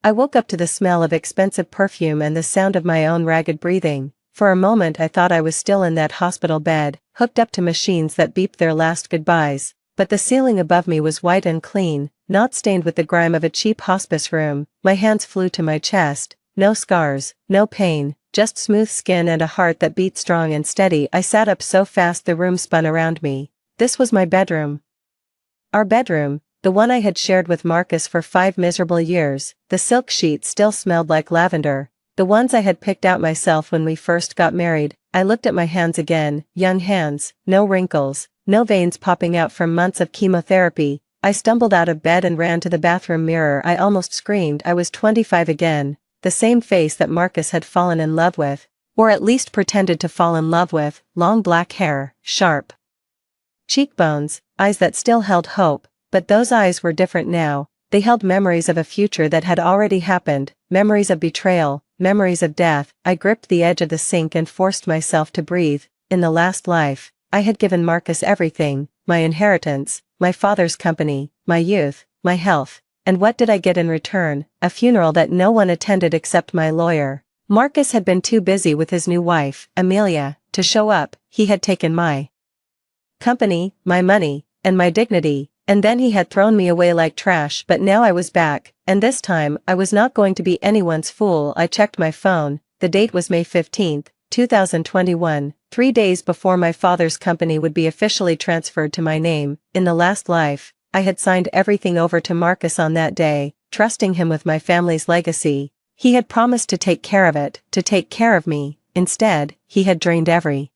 I woke up to the smell of expensive perfume and the sound of my own ragged breathing. For a moment I thought I was still in that hospital bed, hooked up to machines that beeped their last goodbyes. But the ceiling above me was white and clean, not stained with the grime of a cheap hospice room. My hands flew to my chest. No scars, no pain, just smooth skin and a heart that beat strong and steady. I sat up so fast the room spun around me. This was my bedroom. Our bedroom, the one I had shared with Marcus for 5 miserable years. The silk sheets still smelled like lavender. The ones I had picked out myself when we first got married. I looked at my hands again, young hands, no wrinkles, no veins popping out from months of chemotherapy. I stumbled out of bed and ran to the bathroom mirror. I almost screamed. I was 25 again. The same face that Marcus had fallen in love with, or at least pretended to fall in love with, long black hair, sharp cheekbones, eyes that still held hope, but those eyes were different now. They held memories of a future that had already happened, memories of betrayal, memories of death. I gripped the edge of the sink and forced myself to breathe. In the last life, I had given Marcus everything, my inheritance, my father's company, my youth, my health. And what did I get in return? A funeral that no one attended except my lawyer. Marcus had been too busy with his new wife, Amelia, to show up. He had taken my company, my money, and my dignity, and then he had thrown me away like trash. But now I was back, and this time I was not going to be anyone's fool. I checked my phone. The date was May 15th, 2021, 3 days before my father's company would be officially transferred to my name. In the last life, I had signed everything over to Marcus on that day, trusting him with my family's legacy. He had promised to take care of it, to take care of me. Instead, he had drained every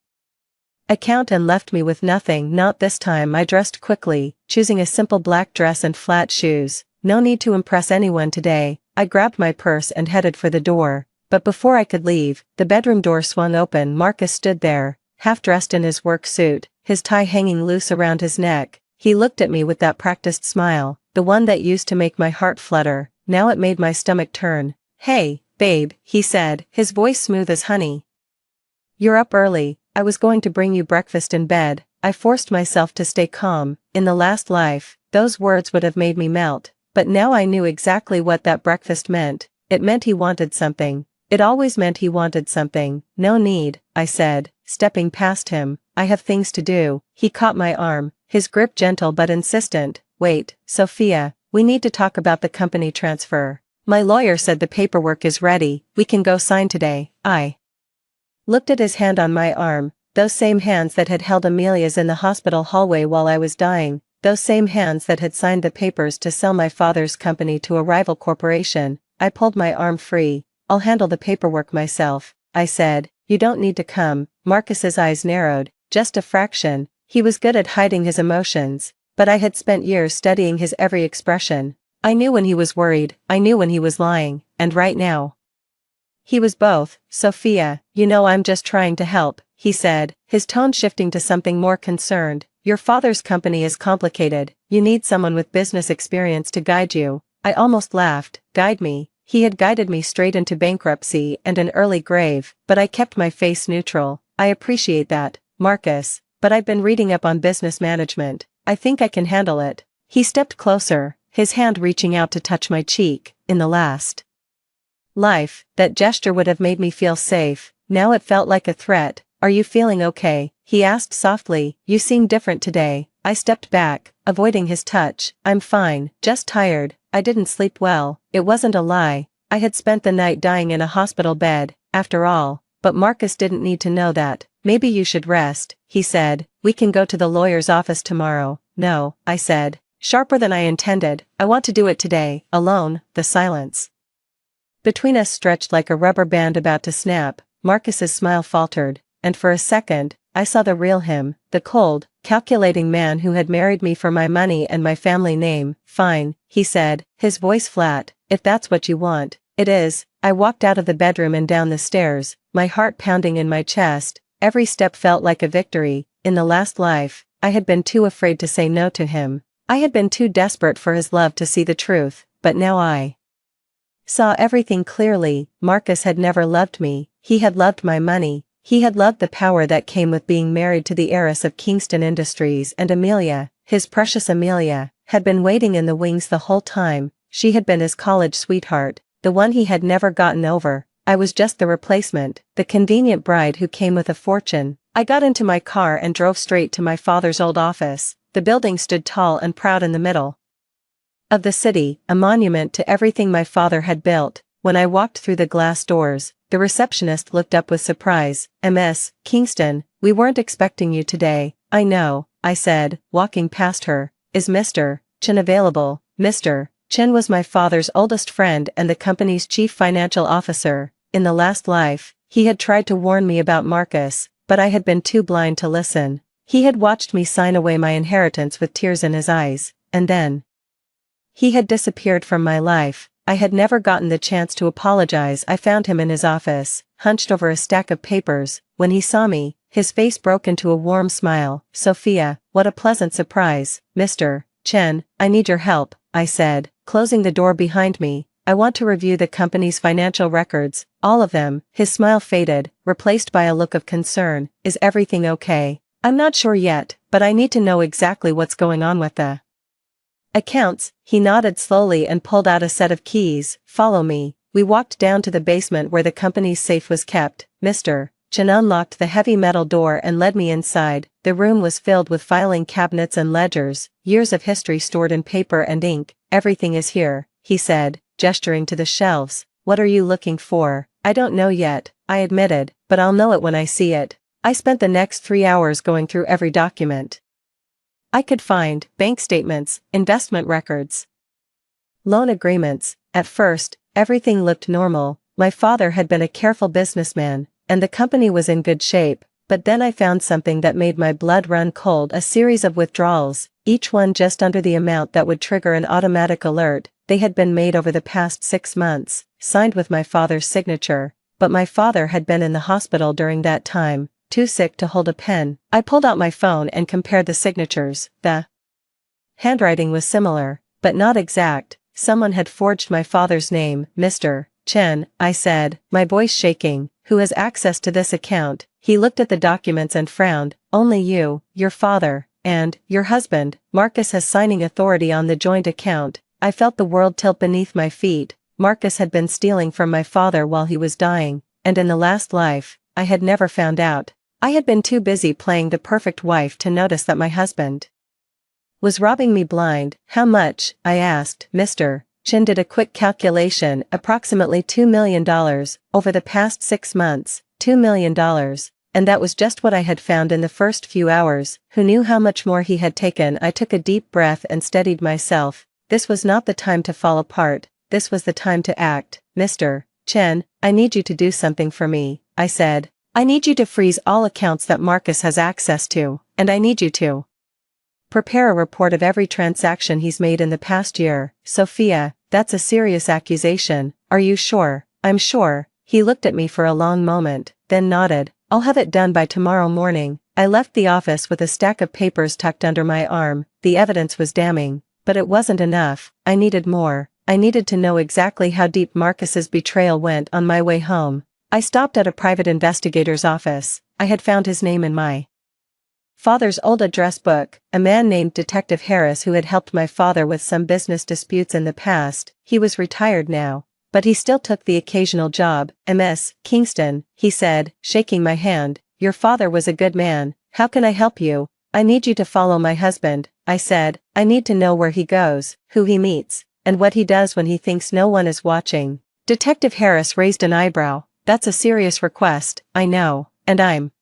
account and left me with nothing. Not this time. I dressed quickly, choosing a simple black dress and flat shoes. No need to impress anyone today. I grabbed my purse and headed for the door. But before I could leave, the bedroom door swung open. Marcus stood there, half dressed in his work suit, his tie hanging loose around his neck. He looked at me with that practiced smile, the one that used to make my heart flutter. Now it made my stomach turn. "Hey, babe," he said, his voice smooth as honey. "You're up early. I was going to bring you breakfast in bed." I forced myself to stay calm. In the last life, those words would have made me melt, but now I knew exactly what that breakfast meant. It meant he wanted something. It always meant he wanted something. "No need," I said, stepping past him. "I have things to do." He caught my arm, his grip gentle but insistent. "Wait, Sophia, we need to talk about the company transfer. My lawyer said the paperwork is ready. We can go sign today." I looked at his hand on my arm, those same hands that had held Amelia's in the hospital hallway while I was dying, those same hands that had signed the papers to sell my father's company to a rival corporation. I pulled my arm free. "I'll handle the paperwork myself," I said. "You don't need to come." Marcus's eyes narrowed, just a fraction. He was good at hiding his emotions, but I had spent years studying his every expression. I knew when he was worried, I knew when he was lying, and right now he was both. "Sophia, you know I'm just trying to help," he said, his tone shifting to something more concerned. "Your father's company is complicated. You need someone with business experience to guide you." I almost laughed. Guide me? He had guided me straight into bankruptcy and an early grave, but I kept my face neutral. "I appreciate that, Marcus, but I've been reading up on business management. I think I can handle it." He stepped closer, his hand reaching out to touch my cheek. In the last life, that gesture would have made me feel safe. Now it felt like a threat. "Are you feeling okay?" he asked softly. "You seem different today." I stepped back, avoiding his touch. "I'm fine, just tired. I didn't sleep well." It wasn't a lie. I had spent the night dying in a hospital bed, after all. But Marcus didn't need to know that. "Maybe you should rest," he said. "We can go to the lawyer's office tomorrow." "No," I said, sharper than I intended. "I want to do it today, alone." The silence between us stretched like a rubber band about to snap. Marcus's smile faltered, and for a second, I saw the real him, the cold, calculating man who had married me for my money and my family name. "Fine," he said, his voice flat, "if that's what you want." "It is." I walked out of the bedroom and down the stairs, my heart pounding in my chest. Every step felt like a victory. In the last life, I had been too afraid to say no to him. I had been too desperate for his love to see the truth, but now I saw everything clearly. Marcus had never loved me. He had loved my money. He had loved the power that came with being married to the heiress of Kingston Industries, and Amelia, his precious Amelia, had been waiting in the wings the whole time. She had been his college sweetheart, the one he had never gotten over. I was just the replacement, the convenient bride who came with a fortune. I got into my car and drove straight to my father's old office. The building stood tall and proud in the middle of the city, a monument to everything my father had built. When I walked through the glass doors, the receptionist looked up with surprise. "Miss Kingston, we weren't expecting you today." "I know," I said, walking past her. "Is Mr. Chen available?" Mr. Chen was my father's oldest friend and the company's chief financial officer. In the last life, he had tried to warn me about Marcus, but I had been too blind to listen. He had watched me sign away my inheritance with tears in his eyes, and then he had disappeared from my life. I had never gotten the chance to apologize. I found him in his office, hunched over a stack of papers. When he saw me, his face broke into a warm smile. "Sophia, what a pleasant surprise." "Mr. Chen, I need your help," I said, closing the door behind me. "I want to review the company's financial records, all of them." His smile faded, replaced by a look of concern. "Is everything okay?" "I'm not sure yet, but I need to know exactly what's going on with the accounts." He nodded slowly and pulled out a set of keys. "Follow me." We walked down to the basement where the company's safe was kept. Mr. Chen unlocked the heavy metal door and led me inside. The room was filled with filing cabinets and ledgers, years of history stored in paper and ink. "Everything is here," he said, gesturing to the shelves. "What are you looking for?" "I don't know yet," I admitted, "but I'll know it when I see it." I spent the next 3 hours going through every document I could find: bank statements, investment records, loan agreements. At first, everything looked normal. My father had been a careful businessman, and the company was in good shape. But then I found something that made my blood run cold: a series of withdrawals, each one just under the amount that would trigger an automatic alert. They had been made over the past 6 months, signed with my father's signature. But my father had been in the hospital during that time, too sick to hold a pen. I pulled out my phone and compared the signatures. The handwriting was similar, but not exact. Someone had forged my father's name. "Mr. Chen," I said, my voice shaking, "who has access to this account?" He looked at the documents and frowned. "Only you, your father, and your husband. Marcus has signing authority on the joint account." I felt the world tilt beneath my feet. Marcus had been stealing from my father while he was dying, and in the last life, I had never found out. I had been too busy playing the perfect wife to notice that my husband was robbing me blind. "How much?" I asked. Mr. Chen did a quick calculation. "Approximately $2 million, over the past 6 months, $2 million. And that was just what I had found in the first few hours. Who knew how much more he had taken? I took a deep breath and steadied myself. This was not the time to fall apart, this was the time to act. "Mr. Chen, I need you to do something for me," I said. "I need you to freeze all accounts that Marcus has access to, and I need you to prepare a report of every transaction he's made in the past year." "Sophia, that's a serious accusation." "Are you sure?" "I'm sure." He looked at me for a long moment, then nodded. "I'll have it done by tomorrow morning." I left the office with a stack of papers tucked under my arm. The evidence was damning, but it wasn't enough. I needed more. I needed to know exactly how deep Marcus's betrayal went. On my way home, I stopped at a private investigator's office. I had found his name in my father's old address book. A man named Detective Harris, who had helped my father with some business disputes in the past. He was retired now, but he still took the occasional job. "Miss Kingston," he said, shaking my hand, "your father was a good man. How can I help you?" "I need you to follow my husband," I said. "I need to know where he goes, who he meets, and what he does when he thinks no one is watching." Detective Harris raised an eyebrow. "That's a serious request, I know, and I'm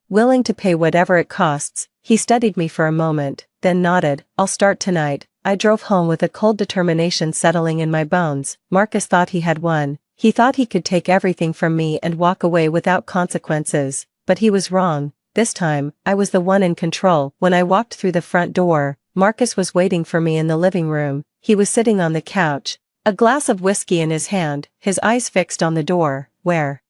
willing to pay whatever it costs." He studied me for a moment, then nodded. "I'll start tonight." I drove home with a cold determination settling in my bones. Marcus thought he had won. He thought he could take everything from me and walk away without consequences, but he was wrong. This time, I was the one in control. When I walked through the front door, Marcus was waiting for me in the living room. He was sitting on the couch, a glass of whiskey in his hand, his eyes fixed on the door. "Where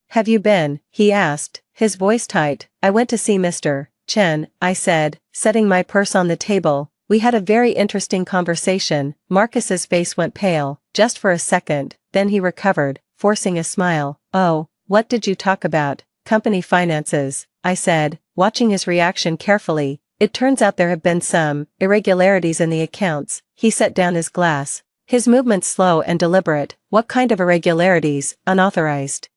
have you been?" he asked, his voice tight. "I went to see Mr. Chen," I said, setting my purse on the table. "We had a very interesting conversation." Marcus's face went pale, just for a second, then he recovered, forcing a smile. "Oh, what did you talk about?" "Company finances," I said, watching his reaction carefully. "It turns out there have been some irregularities in the accounts." He set down his glass. His movements slow and deliberate. What kind of irregularities? Unauthorized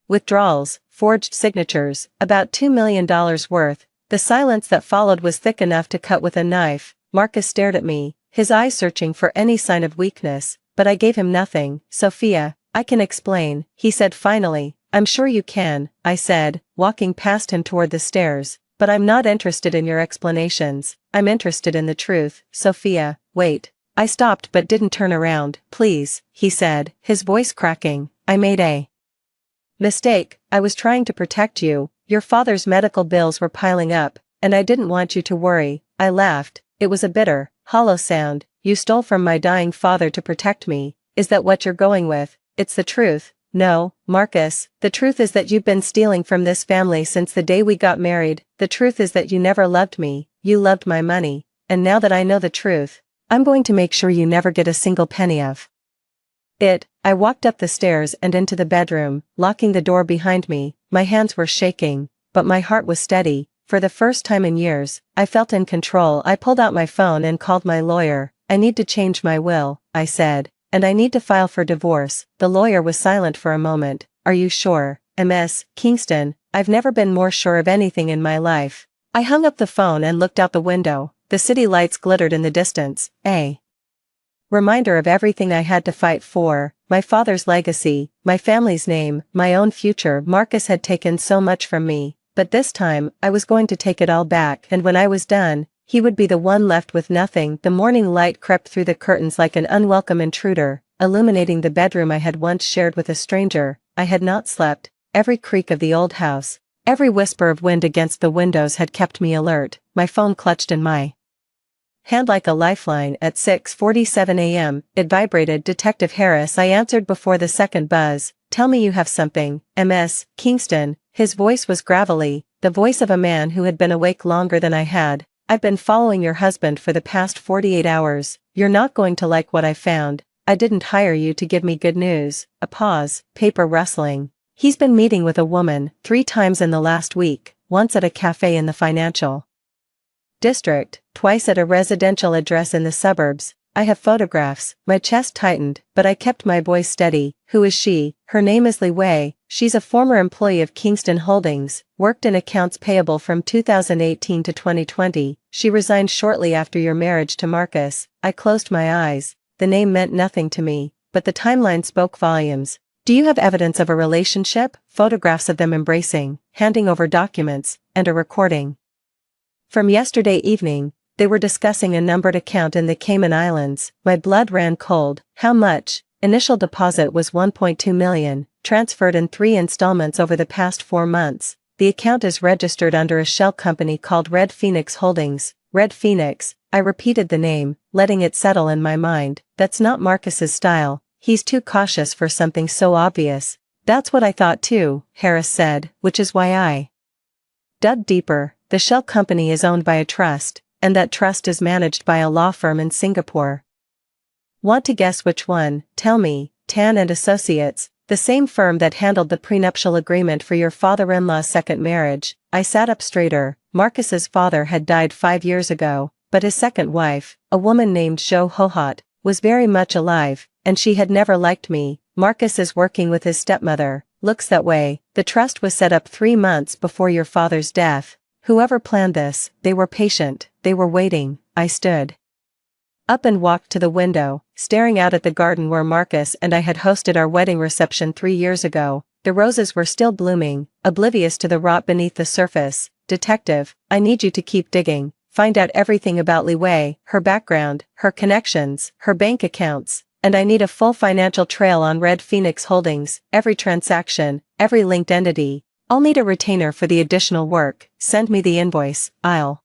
withdrawals, forged signatures, about $2 million worth. The silence that followed was thick enough to cut with a knife. Marcus stared at me, his eyes searching for any sign of weakness, but I gave him nothing. Sophia, I can explain, he said finally. I'm sure you can, I said, walking past him toward the stairs, but I'm not interested in your explanations. I'm interested in the truth. Sophia, wait. I stopped but didn't turn around. Please, he said, his voice cracking. I made a mistake. I was trying to protect you. Your father's medical bills were piling up, and I didn't want you to worry. I laughed. It was a bitter, hollow sound. You stole from my dying father to protect me. Is that what you're going with? It's the truth. No, Marcus, the truth is that you've been stealing from this family since the day we got married. The truth is that you never loved me. You loved my money. And now that I know the truth, I'm going to make sure you never get a single penny of it. I walked up the stairs and into the bedroom, locking the door behind me. My hands were shaking, but my heart was steady. For the first time in years, I felt in control. I pulled out my phone and called my lawyer. I need to change my will, I said, and I need to file for divorce. The lawyer was silent for a moment. Are you sure? Ms. Kingston, I've never been more sure of anything in my life. I hung up the phone and looked out the window. The city lights glittered in the distance. A reminder of everything I had to fight for, my father's legacy, my family's name, my own future. Marcus had taken so much from me, but this time, I was going to take it all back, and when I was done, he would be the one left with nothing. The morning light crept through the curtains like an unwelcome intruder, illuminating the bedroom I had once shared with a stranger. I had not slept. Every creak of the old house, every whisper of wind against the windows had kept me alert. My phone clutched in my hand like a lifeline. At 6:47 a.m., it vibrated. Detective Harris. I answered before the second buzz. Tell me you have something. Ms. Kingston. His voice was gravelly, the voice of a man who had been awake longer than I had. I've been following your husband for the past 48 hours. You're not going to like what I found. I didn't hire you to give me good news. A pause, paper rustling. He's been meeting with a woman 3 times in the last week, once at a cafe in the financial district, twice at a residential address in the suburbs. I have photographs. My chest tightened, but I kept my voice steady. Who is she? Her name is Li Wei. She's a former employee of Kingston Holdings, worked in accounts payable from 2018 to 2020. She resigned shortly after your marriage to Marcus. I closed my eyes. The name meant nothing to me, but the timeline spoke volumes. Do you have evidence of a relationship? Photographs of them embracing, handing over documents, and a recording from yesterday evening. They were discussing a numbered account in the Cayman Islands. My blood ran cold. How much? Initial deposit was $1.2 million, transferred in 3 installments over the past 4 months. The account is registered under a shell company called Red Phoenix Holdings. Red Phoenix. I repeated the name, letting it settle in my mind. That's not Marcus's style. He's too cautious for something so obvious. That's what I thought too, Harris said, which is why I dug deeper. The shell company is owned by a trust, and that trust is managed by a law firm in Singapore. Want to guess which one? Tell me. Tan and Associates, the same firm that handled the prenuptial agreement for your father-in-law's second marriage. I sat up straighter. Marcus's father had died 5 years ago, but his second wife, a woman named Zhou Hohot, was very much alive, and she had never liked me. Marcus is working with his stepmother. Looks that way. The trust was set up 3 months before your father's death. Whoever planned this, they were patient, they were waiting. I stood up and walked to the window, staring out at the garden where Marcus and I had hosted our wedding reception 3 years ago. The roses were still blooming, oblivious to the rot beneath the surface. Detective, I need you to keep digging, find out everything about Li Wei, her background, her connections, her bank accounts, and I need a full financial trail on Red Phoenix Holdings, every transaction, every linked entity. I'll need a retainer for the additional work. Send me the invoice. I'll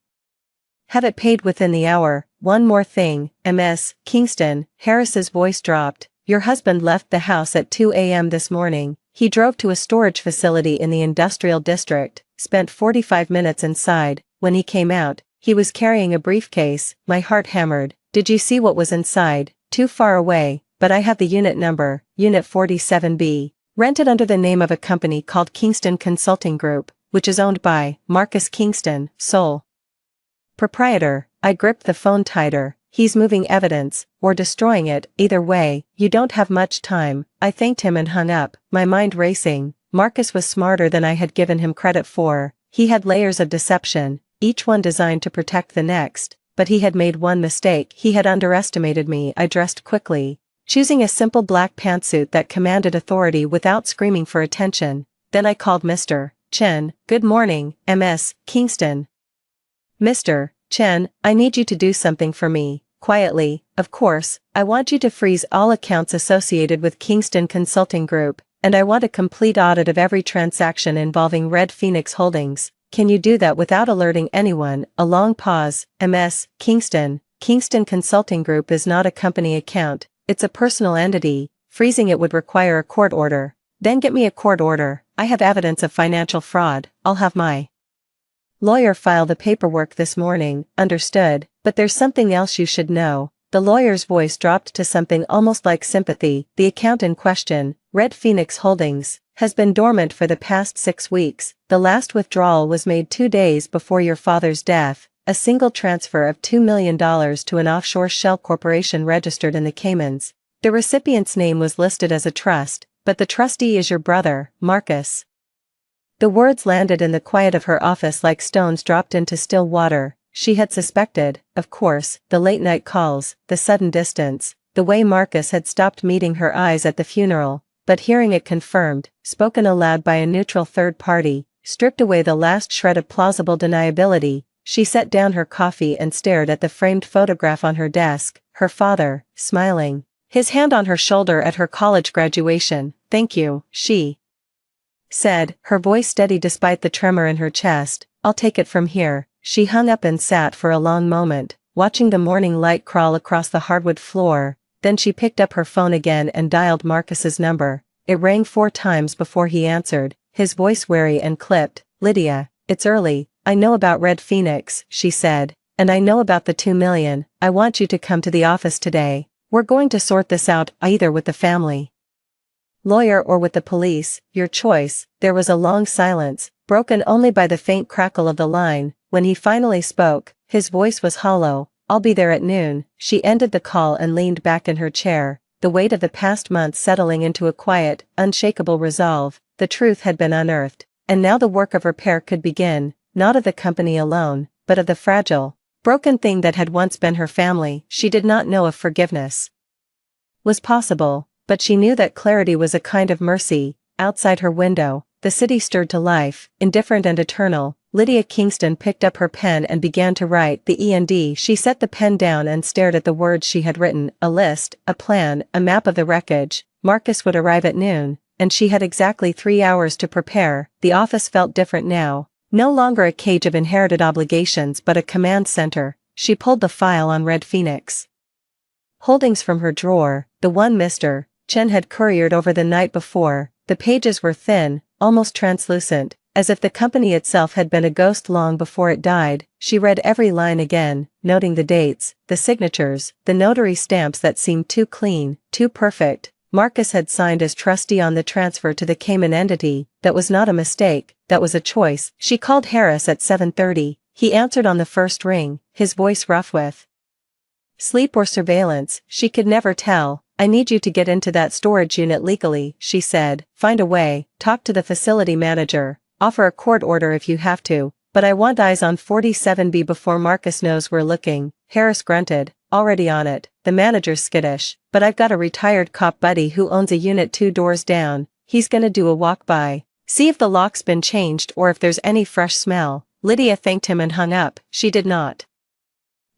have it paid within the hour. One more thing, Ms. Kingston. Harris's voice dropped. Your husband left the house at 2 a.m. this morning. He drove to a storage facility in the industrial district, spent 45 minutes inside. When he came out, he was carrying a briefcase. My heart hammered. Did you see what was inside? Too far away, but I have the unit number, Unit 47B. Rented under the name of a company called Kingston Consulting Group, which is owned by Marcus Kingston, sole proprietor. I gripped the phone tighter. he's moving evidence, or destroying it. Either way, you don't have much time. I thanked him and hung up, my mind racing. Marcus was smarter than I had given him credit for. He had layers of deception, each one designed to protect the next, but he had made one mistake. He had underestimated me. I dressed quickly, choosing a simple black pantsuit that commanded authority without screaming for attention. Then I called Mr. Chen. Good morning, Ms. Kingston. Mr. Chen, I need you to do something for me. Quietly, of course, I want you to freeze all accounts associated with Kingston Consulting Group, and I want a complete audit of every transaction involving Red Phoenix Holdings. Can you do that without alerting anyone? A long pause. Ms. Kingston. Kingston Consulting Group is not a company account, it's a personal entity. Freezing it would require a court order. Then get me a court order. I have evidence of financial fraud. I'll have my lawyer file the paperwork this morning. Understood, but there's something else you should know. The lawyer's voice dropped to something almost like sympathy. The account in question, Red Phoenix Holdings, has been dormant for the past 6 weeks. The last withdrawal was made 2 days before your father's death, a single transfer of $2 million to an offshore shell corporation registered in the Caymans. The recipient's name was listed as a trust, but the trustee is your brother, Marcus. The words landed in the quiet of her office like stones dropped into still water. She had suspected, of course, the late-night calls, the sudden distance, the way Marcus had stopped meeting her eyes at the funeral, but hearing it confirmed, spoken aloud by a neutral third party, stripped away the last shred of plausible deniability. She set down her coffee and stared at the framed photograph on her desk, her father, smiling, his hand on her shoulder at her college graduation. Thank you, she said, her voice steady despite the tremor in her chest. I'll take it from here. She hung up and sat for a long moment, watching the morning light crawl across the hardwood floor. Then she picked up her phone again and dialed Marcus's number. It rang 4 times before he answered, his voice wary and clipped. Lydia, it's early. I know about Red Phoenix, she said, and I know about the $2 million. I want you to come to the office today. We're going to sort this out, either with the family lawyer or with the police, your choice. There was a long silence, broken only by the faint crackle of the line. When he finally spoke, his voice was hollow. I'll be there at noon. She ended the call and leaned back in her chair, the weight of the past months settling into a quiet, unshakable resolve. The truth had been unearthed, and now the work of repair could begin, not of the company alone, but of the fragile, broken thing that had once been her family. She did not know if forgiveness was possible, but she knew that clarity was a kind of mercy. Outside her window, the city stirred to life, indifferent and eternal. Lydia Kingston picked up her pen and began to write the END. She set the pen down and stared at the words she had written, a list, a plan, a map of the wreckage. Marcus would arrive at noon, and she had exactly 3 hours to prepare. The office felt different now, no longer a cage of inherited obligations but a command center. She pulled the file on Red Phoenix Holdings from her drawer, the one Mr. Chen had couriered over the night before. The pages were thin, almost translucent, as if the company itself had been a ghost long before it died. She read every line again, noting the dates, the signatures, the notary stamps that seemed too clean, too perfect. Marcus had signed as trustee on the transfer to the Cayman entity. That was not a mistake, that was a choice. She called Harris at 7:30. He answered on the first ring, his voice rough with sleep or surveillance. She could never tell. I need you to get into that storage unit legally, she said. Find a way, talk to the facility manager, offer a court order if you have to, but I want eyes on 47B before Marcus knows we're looking. Harris grunted, already on it. The manager's skittish, but I've got a retired cop buddy who owns a unit 2 doors down. He's gonna do a walk-by, see if the lock's been changed or if there's any fresh smell. Lydia thanked him and hung up. She did not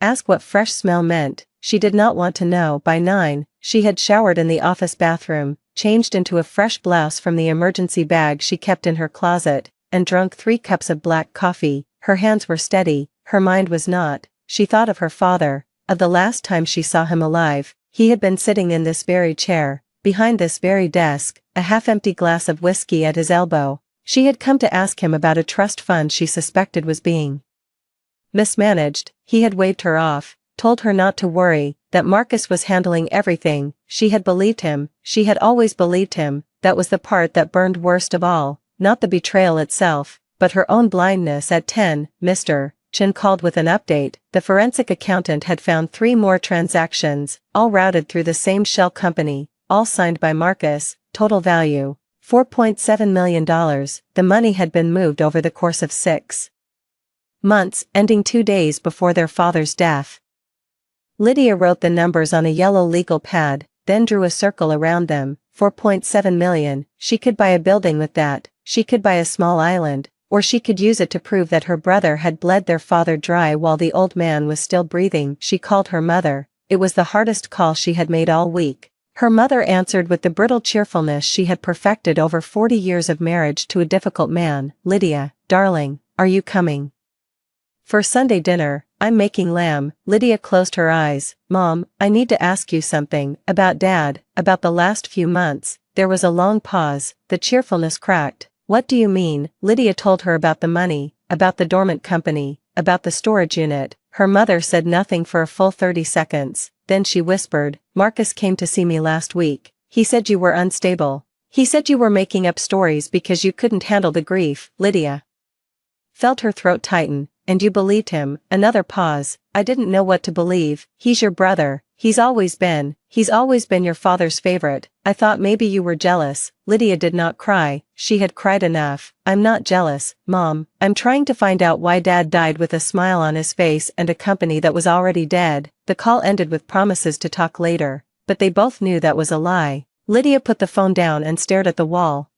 ask what fresh smell meant. She did not want to know. By 9, she had showered in the office bathroom, changed into a fresh blouse from the emergency bag she kept in her closet, and drunk 3 cups of black coffee. Her hands were steady, her mind was not. She thought of her father, of the last time she saw him alive. He had been sitting in this very chair, behind this very desk, a half-empty glass of whiskey at his elbow. She had come to ask him about a trust fund she suspected was being mismanaged. He had waved her off, told her not to worry, that Marcus was handling everything. She had believed him, she had always believed him. That was the part that burned worst of all, not the betrayal itself, but her own blindness. At 10, Mr. Chen called with an update. The forensic accountant had found 3 more transactions, all routed through the same shell company, all signed by Marcus. Total value, $4.7 million. The money had been moved over the course of 6 months, ending 2 days before their father's death. Lydia wrote the numbers on a yellow legal pad, then drew a circle around them. 4.7 million, she could buy a building with that, she could buy a small island, or she could use it to prove that her brother had bled their father dry while the old man was still breathing. She called her mother. It was the hardest call she had made all week. Her mother answered with the brittle cheerfulness she had perfected over 40 years of marriage to a difficult man. Lydia, darling, are you coming? For Sunday dinner, I'm making lamb. Lydia closed her eyes. Mom, I need to ask you something, about Dad, about the last few months. There was a long pause, the cheerfulness cracked. What do you mean? Lydia told her about the money, about the dormant company, about the storage unit. Her mother said nothing for a full 30 seconds, then she whispered, Marcus came to see me last week. He said you were unstable. He said you were making up stories because you couldn't handle the grief. Lydia felt her throat tighten. And you believed him? Another pause. I didn't know what to believe. He's your brother. He's always been your father's favorite. I thought maybe you were jealous. Lydia did not cry. She had cried enough. I'm not jealous, Mom. I'm trying to find out why Dad died with a smile on his face and a company that was already dead. The call ended with promises to talk later, but they both knew that was a lie. Lydia put the phone down and stared at the wall.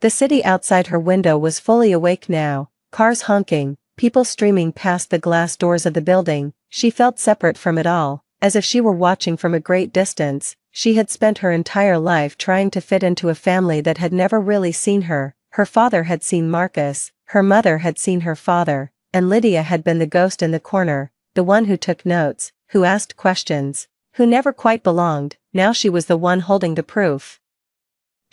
The city outside her window was fully awake now. Cars honking. People streaming past the glass doors of the building. She felt separate from it all, as if she were watching from a great distance. She had spent her entire life trying to fit into a family that had never really seen her. Her father had seen Marcus, her mother had seen her father, and Lydia had been the ghost in the corner, the one who took notes, who asked questions, who never quite belonged. Now she was the one holding the proof.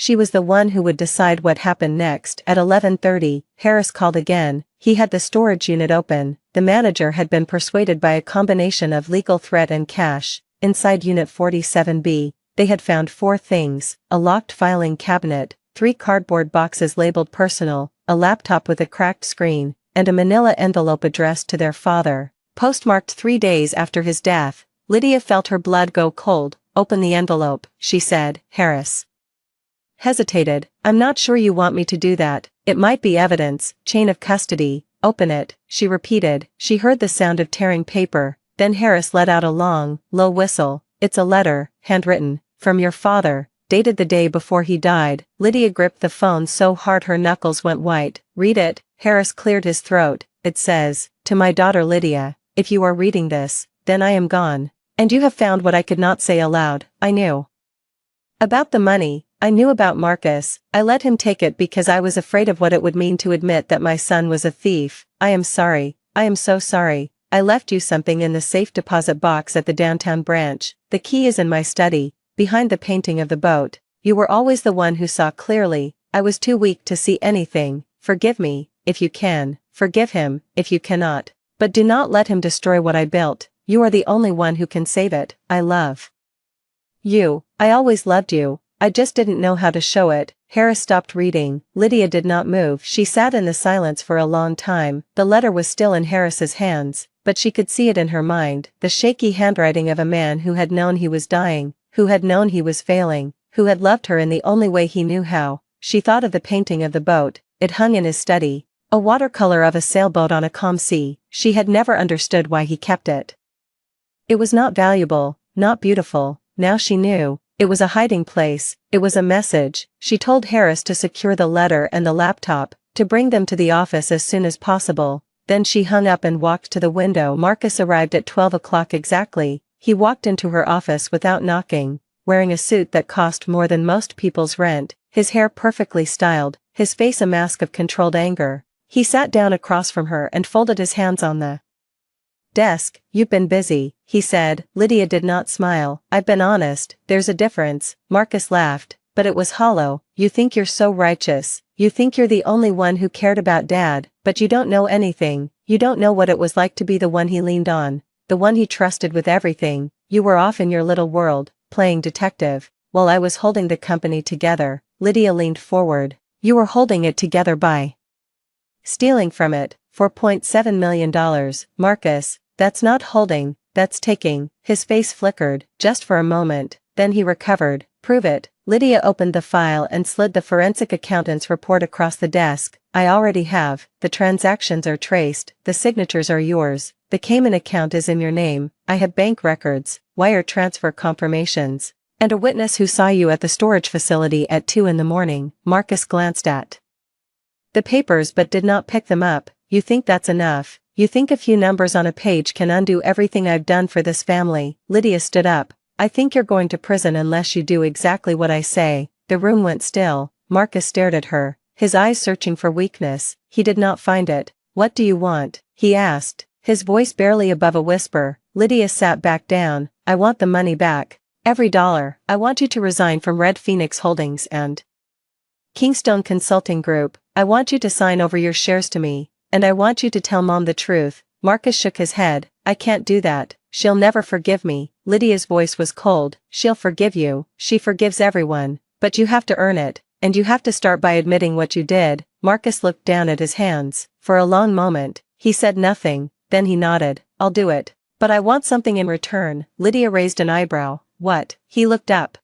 She was the one who would decide what happened next. At 11:30, Harris called again. He had the storage unit open. The manager had been persuaded by a combination of legal threat and cash. Inside Unit 47B, they had found 4 things: a locked filing cabinet, 3 cardboard boxes labeled personal, a laptop with a cracked screen, and a manila envelope addressed to their father, postmarked 3 days after his death. Lydia felt her blood go cold. Open the envelope, she said. Harris hesitated. I'm not sure you want me to do that. It might be evidence. Chain of custody. Open it, she repeated. She heard the sound of tearing paper. Then Harris let out a long, low whistle. It's a letter, handwritten, from your father, dated the day before he died. Lydia gripped the phone so hard her knuckles went white. Read it. Harris cleared his throat. It says, to my daughter Lydia, if you are reading this, then I am gone. And you have found what I could not say aloud. I knew about the money. I knew about Marcus. I let him take it because I was afraid of what it would mean to admit that my son was a thief. I am sorry. I am so sorry. I left you something in the safe deposit box at the downtown branch. The key is in my study, behind the painting of the boat. You were always the one who saw clearly. I was too weak to see anything. Forgive me, if you can. Forgive him, if you cannot. But do not let him destroy what I built. You are the only one who can save it. I love you. I always loved you. I just didn't know how to show it. Harris stopped reading. Lydia did not move. She sat in the silence for a long time. The letter was still in Harris's hands, but she could see it in her mind, the shaky handwriting of a man who had known he was dying, who had known he was failing, who had loved her in the only way he knew how. She thought of the painting of the boat. It hung in his study. A watercolor of a sailboat on a calm sea. She had never understood why he kept it. It was not valuable, not beautiful. Now she knew. It was a hiding place. It was a message. She told Harris to secure the letter and the laptop, to bring them to the office as soon as possible. Then she hung up and walked to the window. Marcus arrived at 12 o'clock exactly. He walked into her office without knocking, wearing a suit that cost more than most people's rent, his hair perfectly styled, his face a mask of controlled anger. He sat down across from her and folded his hands on the desk. You've been busy, he said. Lydia did not smile. I've been honest. There's a difference. Marcus laughed, but it was hollow. You think you're so righteous. You think you're the only one who cared about Dad, but you don't know anything. You don't know what it was like to be the one he leaned on, the one he trusted with everything. You were off in your little world, playing detective, while I was holding the company together. Lydia leaned forward. You were holding it together by stealing from it. $4.7 million, Marcus, that's not holding, that's taking. His face flickered, just for a moment, then he recovered. Prove it. Lydia opened the file and slid the forensic accountant's report across the desk. I already have. The transactions are traced, the signatures are yours, the Cayman account is in your name, I have bank records, wire transfer confirmations, and a witness who saw you at the storage facility at 2 in the morning. Marcus glanced at the papers but did not pick them up. You think that's enough? You think a few numbers on a page can undo everything I've done for this family? Lydia stood up. I think you're going to prison unless you do exactly what I say. The room went still. Marcus stared at her, his eyes searching for weakness. He did not find it. What do you want? He asked, his voice barely above a whisper. Lydia sat back down. I want the money back. Every dollar. I want you to resign from Red Phoenix Holdings and Kingstone Consulting Group. I want you to sign over your shares to me, and I want you to tell Mom the truth. Marcus shook his head. I can't do that. She'll never forgive me. Lydia's voice was cold. She'll forgive you. She forgives everyone. But you have to earn it, and you have to start by admitting what you did. Marcus looked down at his hands. For a long moment, he said nothing, then he nodded. I'll do it. But I want something in return. Lydia raised an eyebrow. What? He looked up.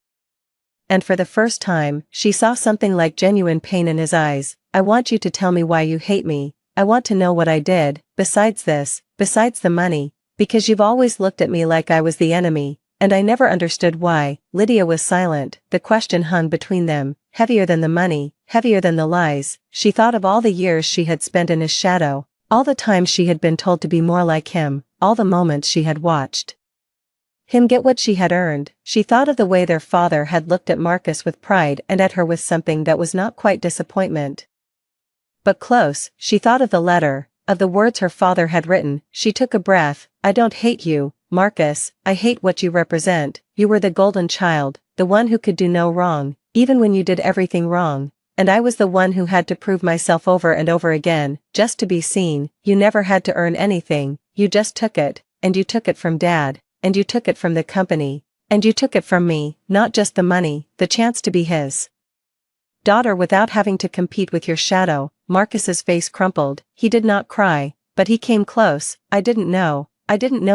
And for the first time, she saw something like genuine pain in his eyes. I want you to tell me why you hate me. I want to know what I did, besides this, besides the money, because you've always looked at me like I was the enemy, and I never understood why. Lydia was silent. The question hung between them, heavier than the money, heavier than the lies. She thought of all the years she had spent in his shadow, all the times she had been told to be more like him, all the moments she had watched him get what she had earned. She thought of the way their father had looked at Marcus with pride and at her with something that was not quite disappointment, but close. She thought of the letter, of the words her father had written. She took a breath. I don't hate you, Marcus, I hate what you represent. You were the golden child, the one who could do no wrong, even when you did everything wrong, and I was the one who had to prove myself over and over again, just to be seen. You never had to earn anything, you just took it, and you took it from Dad, and you took it from the company, and you took it from me, not just the money, the chance to be his daughter without having to compete with your shadow. Marcus's face crumpled. He did not cry, but he came close. I didn't know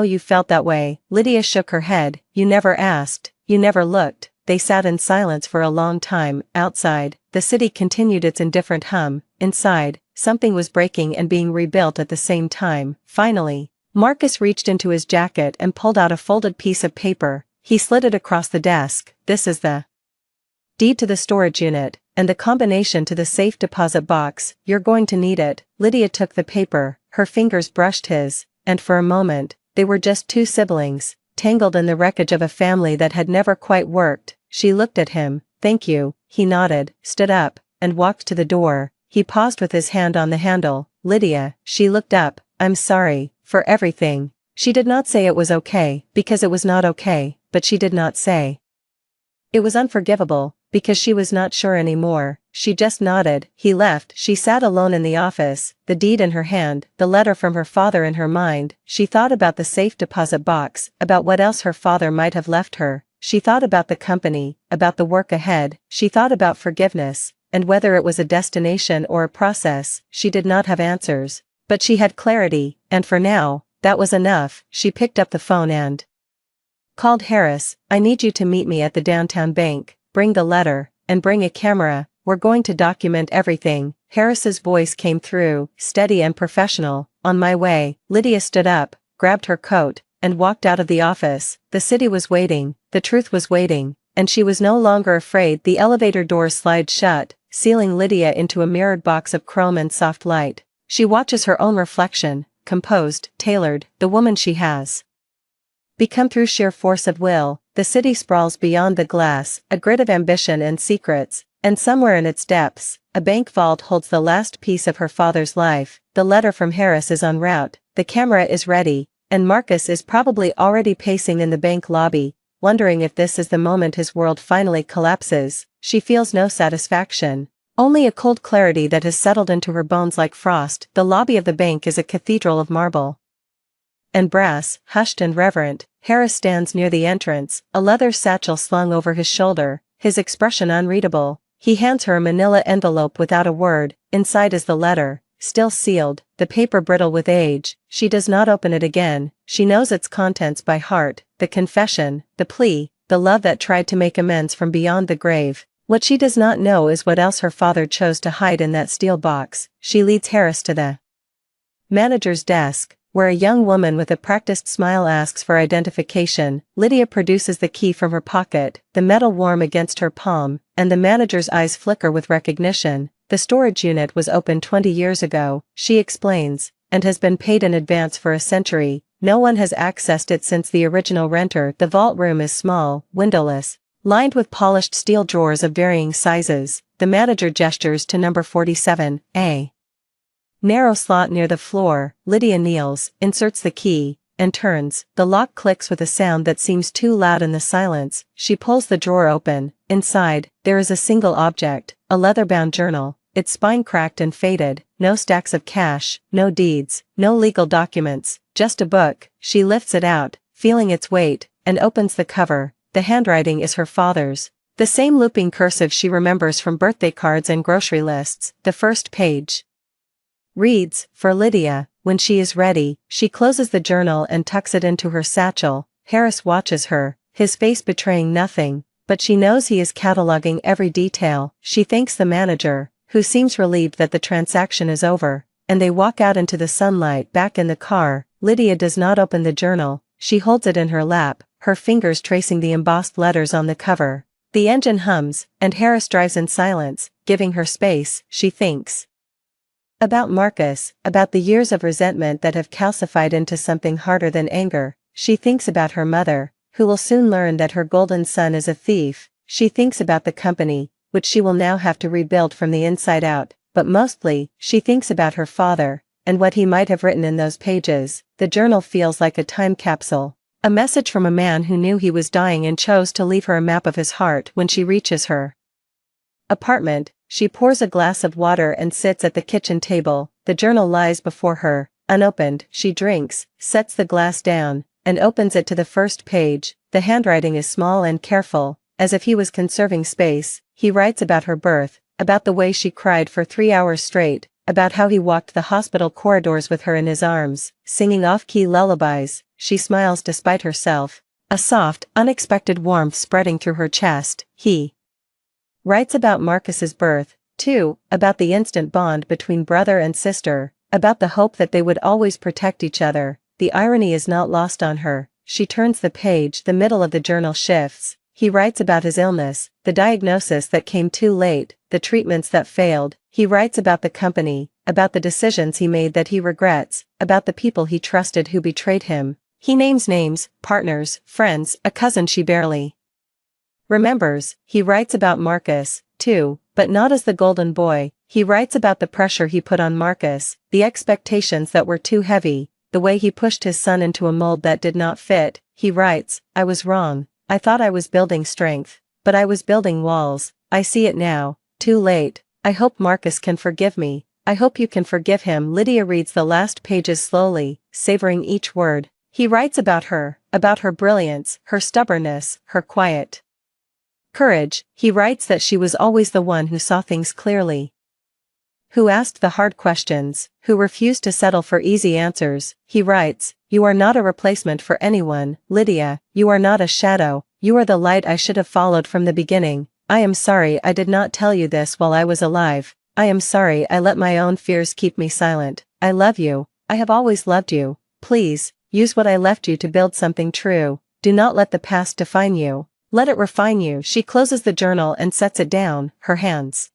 you felt that way. Lydia shook her head. You never asked, you never looked. They sat in silence for a long time. Outside, the city continued its indifferent hum. Inside, something was breaking and being rebuilt at the same time. Finally, Marcus reached into his jacket and pulled out a folded piece of paper. He slid it across the desk. This is the deed to the storage unit, and the combination to the safe deposit box. You're going to need it. Lydia took the paper, her fingers brushed his, and for a moment, they were just two siblings, tangled in the wreckage of a family that had never quite worked. She looked at him. Thank you. He nodded, stood up, and walked to the door. He paused with his hand on the handle. Lydia, she looked up. I'm sorry, for everything. She did not say it was okay, because it was not okay, but she did not say it was unforgivable, because she was not sure anymore. She just nodded. He left. She sat alone in the office, the deed in her hand, the letter from her father in her mind. She thought about the safe deposit box, about what else her father might have left her. She thought about the company, about the work ahead. She thought about forgiveness, and whether it was a destination or a process. She did not have answers, but she had clarity, and for now, that was enough. She picked up the phone and called Harris. I need you to meet me at the downtown bank. Bring the letter, and bring a camera. We're going to document everything. Harris's voice came through, steady and professional. On my way. Lydia stood up, grabbed her coat, and walked out of the office. The city was waiting, the truth was waiting, and she was no longer afraid. The elevator doors slid shut, sealing Lydia into a mirrored box of chrome and soft light. She watches her own reflection, composed, tailored, the woman she has become through sheer force of will. The city sprawls beyond the glass, a grid of ambition and secrets, and somewhere in its depths, a bank vault holds the last piece of her father's life. The letter from Harris is en route, the camera is ready, and Marcus is probably already pacing in the bank lobby, wondering if this is the moment his world finally collapses. She feels no satisfaction, only a cold clarity that has settled into her bones like frost. The lobby of the bank is a cathedral of marble and brass, hushed and reverent. Harris stands near the entrance, a leather satchel slung over his shoulder, his expression unreadable. He hands her a manila envelope without a word. Inside is the letter, still sealed, the paper brittle with age. She does not open it again. She knows its contents by heart, the confession, the plea, the love that tried to make amends from beyond the grave. What she does not know is what else her father chose to hide in that steel box. She leads Harris to the manager's desk, where a young woman with a practiced smile asks for identification. Lydia produces the key from her pocket, the metal warm against her palm, and the manager's eyes flicker with recognition. The storage unit was opened 20 years ago, she explains, and has been paid in advance for a century. No one has accessed it since the original renter. The vault room is small, windowless, lined with polished steel drawers of varying sizes. The manager gestures to number 47, a narrow slot near the floor. Lydia kneels, inserts the key, and turns. The lock clicks with a sound that seems too loud in the silence. She pulls the drawer open. Inside, there is a single object, a leather-bound journal, its spine cracked and faded. No stacks of cash, no deeds, no legal documents, just a book. She lifts it out, feeling its weight, and opens the cover. The handwriting is her father's, the same looping cursive she remembers from birthday cards and grocery lists. The first page reads, "For Lydia." When she is ready, she closes the journal and tucks it into her satchel. Harris watches her, his face betraying nothing, but she knows he is cataloging every detail. She thanks the manager, who seems relieved that the transaction is over, and they walk out into the sunlight. Back in the car, Lydia does not open the journal. She holds it in her lap, her fingers tracing the embossed letters on the cover. The engine hums, and Harris drives in silence, giving her space. She thinks about Marcus, about the years of resentment that have calcified into something harder than anger. She thinks about her mother, who will soon learn that her golden son is a thief. She thinks about the company, which she will now have to rebuild from the inside out. But mostly, she thinks about her father, and what he might have written in those pages. The journal feels like a time capsule, a message from a man who knew he was dying and chose to leave her a map of his heart. When she reaches her apartment, she pours a glass of water and sits at the kitchen table. The journal lies before her, unopened. She drinks, sets the glass down, and opens it to the first page. The handwriting is small and careful, as if he was conserving space. He writes about her birth, about the way she cried for 3 hours straight, about how he walked the hospital corridors with her in his arms, singing off-key lullabies. She smiles despite herself, a soft, unexpected warmth spreading through her chest. He writes about Marcus's birth, too, about the instant bond between brother and sister, about the hope that they would always protect each other. The irony is not lost on her. She turns the page. The middle of the journal shifts. He writes about his illness, the diagnosis that came too late, the treatments that failed. He writes about the company, about the decisions he made that he regrets, about the people he trusted who betrayed him. He names names, partners, friends, a cousin she barely remembers. He writes about Marcus, too, but not as the golden boy. He writes about the pressure he put on Marcus, the expectations that were too heavy, the way he pushed his son into a mold that did not fit. He writes, "I was wrong. I thought I was building strength, but I was building walls. I see it now, too late. I hope Marcus can forgive me. I hope you can forgive him." Lydia reads the last pages slowly, savoring each word. He writes about her brilliance, her stubbornness, her quiet courage. He writes that she was always the one who saw things clearly, who asked the hard questions, who refused to settle for easy answers. He writes, "You are not a replacement for anyone, Lydia. You are not a shadow. You are the light I should have followed from the beginning. I am sorry I did not tell you this while I was alive. I am sorry I let my own fears keep me silent. I love you. I have always loved you. Please, use what I left you to build something true. Do not let the past define you. Let it refine you." She closes the journal and sets it down. Her hands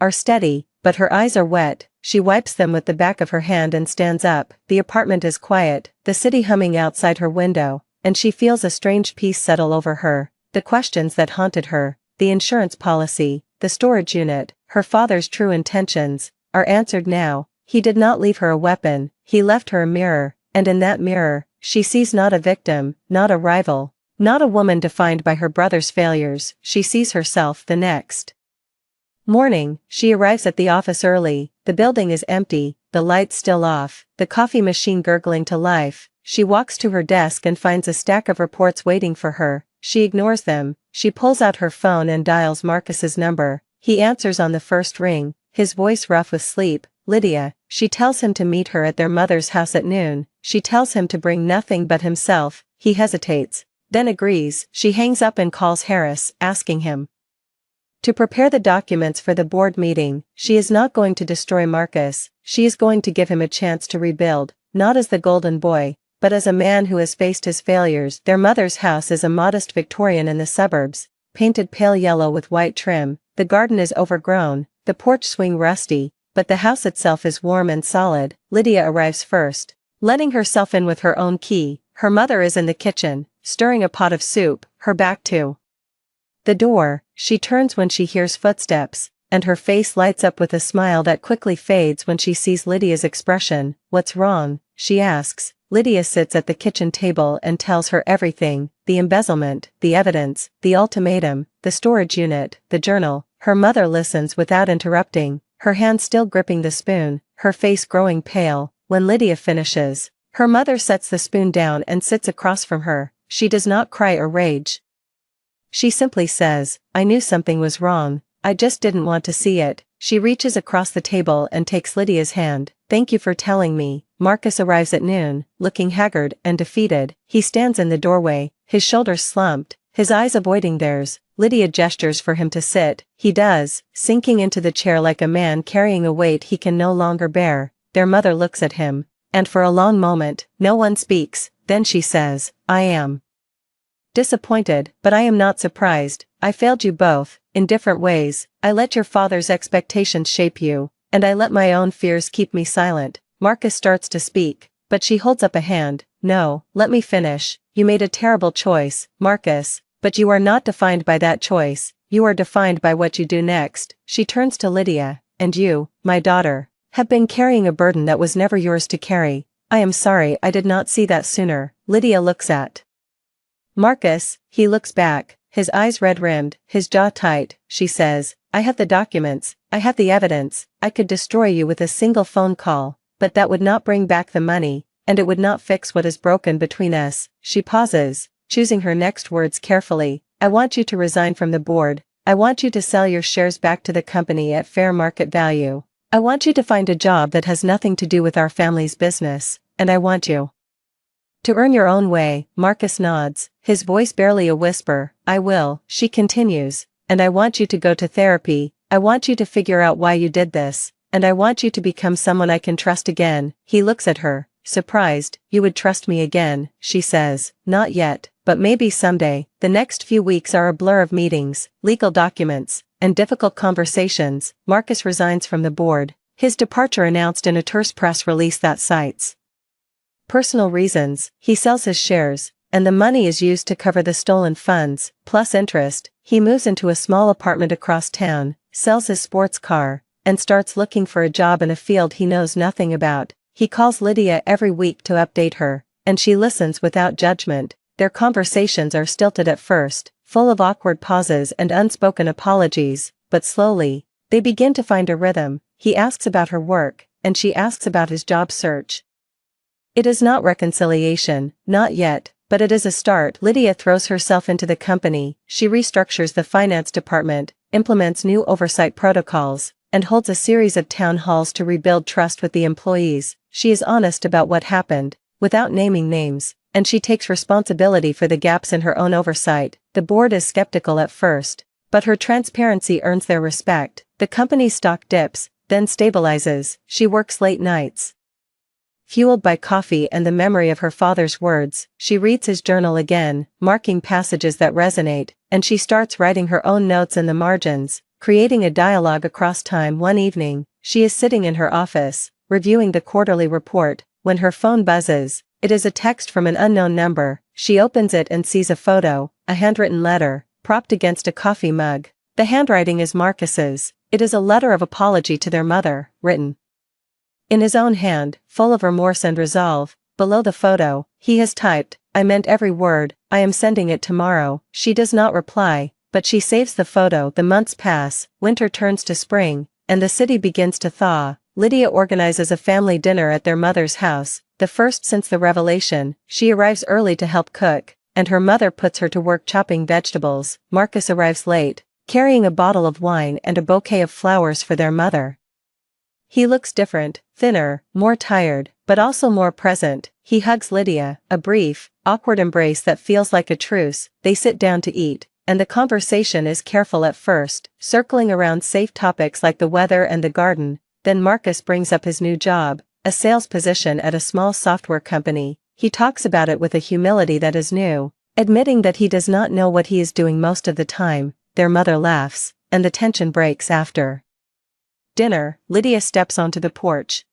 are steady, but her eyes are wet. She wipes them with the back of her hand and stands up. The apartment is quiet, the city humming outside her window, and she feels a strange peace settle over her. The questions that haunted her, the insurance policy, the storage unit, her father's true intentions, are answered now. He did not leave her a weapon, he left her a mirror, and in that mirror, she sees not a victim, not a rival, not a woman defined by her brother's failures. She sees herself. The next morning, she arrives at the office early. The building is empty, the lights still off, the coffee machine gurgling to life. She walks to her desk and finds a stack of reports waiting for her. She ignores them. She pulls out her phone and dials Marcus's number. He answers on the first ring, his voice rough with sleep. Lydia. She tells him to meet her at their mother's house at noon. She tells him to bring nothing but himself. He hesitates, then agrees. She hangs up and calls Harris, asking him to prepare the documents for the board meeting. She is not going to destroy Marcus, she is going to give him a chance to rebuild, not as the golden boy, but as a man who has faced his failures. Their mother's house is a modest Victorian in the suburbs, painted pale yellow with white trim. The garden is overgrown, the porch swing rusty, but the house itself is warm and solid. Lydia arrives first, letting herself in with her own key. Her mother is in the kitchen, stirring a pot of soup, her back to the door. She turns when she hears footsteps, and her face lights up with a smile that quickly fades when she sees Lydia's expression. "What's wrong?" she asks. Lydia sits at the kitchen table and tells her everything: the embezzlement, the evidence, the ultimatum, the storage unit, the journal. Her mother listens without interrupting, her hand still gripping the spoon, her face growing pale. When Lydia finishes, her mother sets the spoon down and sits across from her. She does not cry or rage. She simply says, "I knew something was wrong, I just didn't want to see it." She reaches across the table and takes Lydia's hand. "Thank you for telling me." Marcus arrives at noon, looking haggard and defeated. He stands in the doorway, his shoulders slumped, his eyes avoiding theirs. Lydia gestures for him to sit. He does, sinking into the chair like a man carrying a weight he can no longer bear. Their mother looks at him, and for a long moment, no one speaks. Then she says, "I am disappointed, but I am not surprised. I failed you both, in different ways. I let your father's expectations shape you, and I let my own fears keep me silent." Marcus starts to speak, but she holds up a hand. "No, let me finish. You made a terrible choice, Marcus, but you are not defined by that choice, you are defined by what you do next." She turns to Lydia. "And you, my daughter, have been carrying a burden that was never yours to carry. I am sorry I did not see that sooner." Lydia looks at Marcus. He looks back, his eyes red-rimmed, his jaw tight. She says, "I have the documents, I have the evidence. I could destroy you with a single phone call, but that would not bring back the money, and it would not fix what is broken between us." She pauses, choosing her next words carefully. "I want you to resign from the board. I want you to sell your shares back to the company at fair market value. I want you to find a job that has nothing to do with our family's business, and I want you to earn your own way." Marcus nods, his voice barely a whisper. "I will," she continues, "and I want you to go to therapy. I want you to figure out why you did this, and I want you to become someone I can trust again." He looks at her, surprised. "You would trust me again?" she says. "Not yet, but maybe someday." The next few weeks are a blur of meetings, legal documents, and difficult conversations. Marcus resigns from the board, his departure announced in a terse press release that cites personal reasons. He sells his shares, and the money is used to cover the stolen funds, plus interest. He moves into a small apartment across town, sells his sports car, and starts looking for a job in a field he knows nothing about. He calls Lydia every week to update her, and she listens without judgment. Their conversations are stilted at first, full of awkward pauses and unspoken apologies, but slowly, they begin to find a rhythm. He asks about her work, and she asks about his job search. It is not reconciliation, not yet, but it is a start. Lydia throws herself into the company. She restructures the finance department, implements new oversight protocols, and holds a series of town halls to rebuild trust with the employees. She is honest about what happened, without naming names, and she takes responsibility for the gaps in her own oversight. The board is skeptical at first, but her transparency earns their respect. The company's stock dips, then stabilizes. She works late nights, fueled by coffee and the memory of her father's words. She reads his journal again, marking passages that resonate, and she starts writing her own notes in the margins, creating a dialogue across time. One evening, she is sitting in her office, reviewing the quarterly report, when her phone buzzes. It is a text from an unknown number. She opens it and sees a photo, a handwritten letter, propped against a coffee mug. The handwriting is Marcus's. It is a letter of apology to their mother, written in his own hand, full of remorse and resolve. Below the photo, he has typed, "I meant every word, I am sending it tomorrow." She does not reply, but she saves the photo. The months pass, winter turns to spring, and the city begins to thaw. Lydia organizes a family dinner at their mother's house, the first since the revelation. She arrives early to help cook, and her mother puts her to work chopping vegetables. Marcus arrives late, carrying a bottle of wine and a bouquet of flowers for their mother. He looks different, thinner, more tired, but also more present. He hugs Lydia, a brief, awkward embrace that feels like a truce. They sit down to eat, and the conversation is careful at first, circling around safe topics like the weather and the garden. Then Marcus brings up his new job, a sales position at a small software company. He talks about it with a humility that is new, admitting that he does not know what he is doing most of the time. Their mother laughs, and the tension breaks after dinner. Lydia steps onto the porch.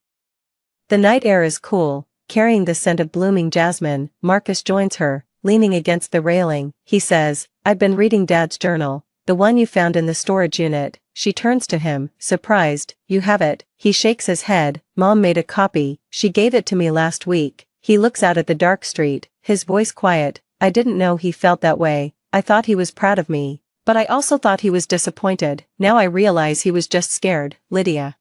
The night air is cool, carrying the scent of blooming jasmine. Marcus joins her, leaning against the railing. He says, "I've been reading Dad's journal, the one you found in the storage unit." She turns to him, surprised. "You have it?" He shakes his head. "Mom made a copy. She gave it to me last week." He looks out at the dark street, his voice quiet. "I didn't know he felt that way. I thought he was proud of me. But I also thought he was disappointed. Now I realize he was just scared." Lydia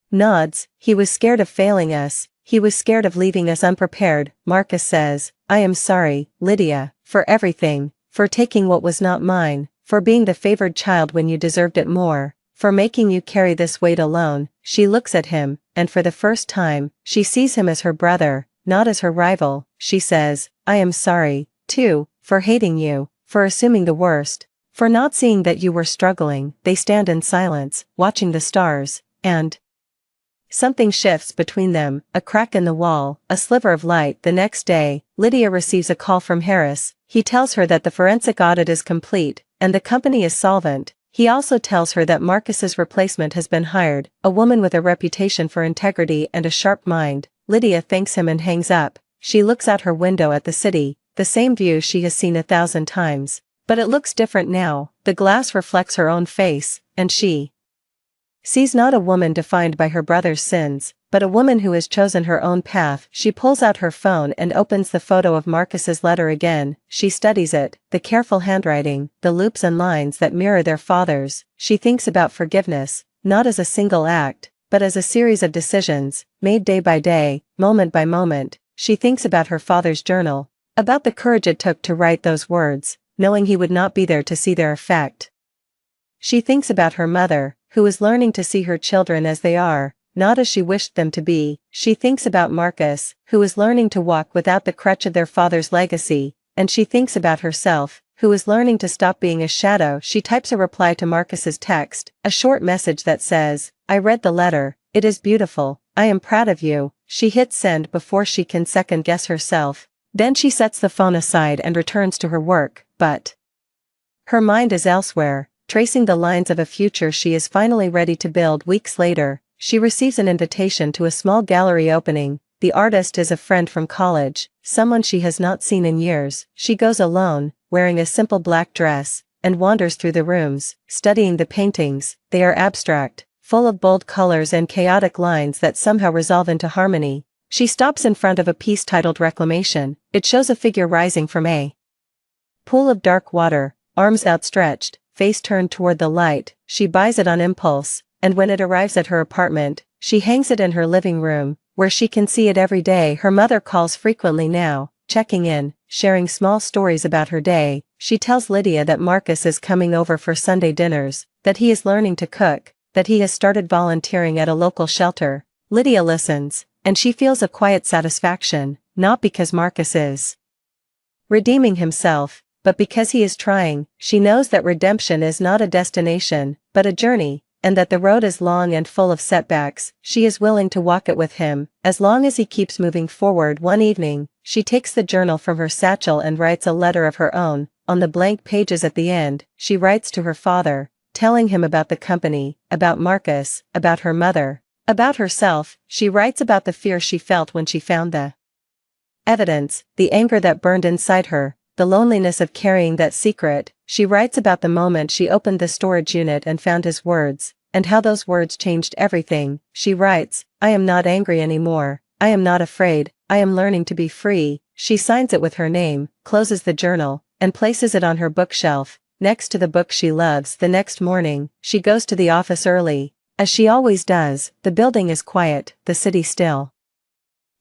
nods. "He was scared of failing us. He was scared of leaving us unprepared." Marcus says, "I am sorry, Lydia, for everything, for taking what was not mine, for being the favored child when you deserved it more, for making you carry this weight alone." She looks at him, and for the first time, she sees him as her brother, not as her rival. She says, "I am sorry, too, for hating you, for assuming the worst, for not seeing that you were struggling." They stand in silence, watching the stars, and something shifts between them, a crack in the wall, a sliver of light. The next day, Lydia receives a call from Harris. He tells her that the forensic audit is complete, and the company is solvent. He also tells her that Marcus's replacement has been hired, a woman with a reputation for integrity and a sharp mind. Lydia thanks him and hangs up. She looks out her window at the city, the same view she has seen 1,000 times. But it looks different now. The glass reflects her own face, and she sees not a woman defined by her brother's sins, but a woman who has chosen her own path. She pulls out her phone and opens the photo of Marcus's letter again. She studies it, the careful handwriting, the loops and lines that mirror their father's. She thinks about forgiveness, not as a single act, but as a series of decisions, made day by day, moment by moment. She thinks about her father's journal, about the courage it took to write those words, knowing he would not be there to see their effect. She thinks about her mother, who is learning to see her children as they are, not as she wished them to be. She thinks about Marcus, who is learning to walk without the crutch of their father's legacy, and she thinks about herself, who is learning to stop being a shadow. She types a reply to Marcus's text, a short message that says, "I read the letter. It is beautiful. I am proud of you." She hits send before she can second-guess herself. Then she sets the phone aside and returns to her work, but her mind is elsewhere, tracing the lines of a future she is finally ready to build. Weeks later, she receives an invitation to a small gallery opening. The artist is a friend from college, someone she has not seen in years. She goes alone, wearing a simple black dress, and wanders through the rooms, studying the paintings. They are abstract, full of bold colors and chaotic lines that somehow resolve into harmony. She stops in front of a piece titled Reclamation. It shows a figure rising from a pool of dark water, arms outstretched, face turned toward the light. She buys it on impulse, and when it arrives at her apartment, she hangs it in her living room, where she can see it every day. Her mother calls frequently now, checking in, sharing small stories about her day. She tells Lydia that Marcus is coming over for Sunday dinners, that he is learning to cook, that he has started volunteering at a local shelter. Lydia listens, and she feels a quiet satisfaction, not because Marcus is redeeming himself, but because he is trying. She knows that redemption is not a destination, but a journey, and that the road is long and full of setbacks. She is willing to walk it with him, as long as he keeps moving forward. One evening, she takes the journal from her satchel and writes a letter of her own. On the blank pages at the end, she writes to her father, telling him about the company, about Marcus, about her mother, about herself. She writes about the fear she felt when she found the evidence, the anger that burned inside her, the loneliness of carrying that secret. She writes about the moment she opened the storage unit and found his words, and how those words changed everything. She writes, "I am not angry anymore. I am not afraid. I am learning to be free." She signs it with her name, closes the journal, and places it on her bookshelf, next to the book she loves. The next morning, she goes to the office early, as she always does. The building is quiet, the city still.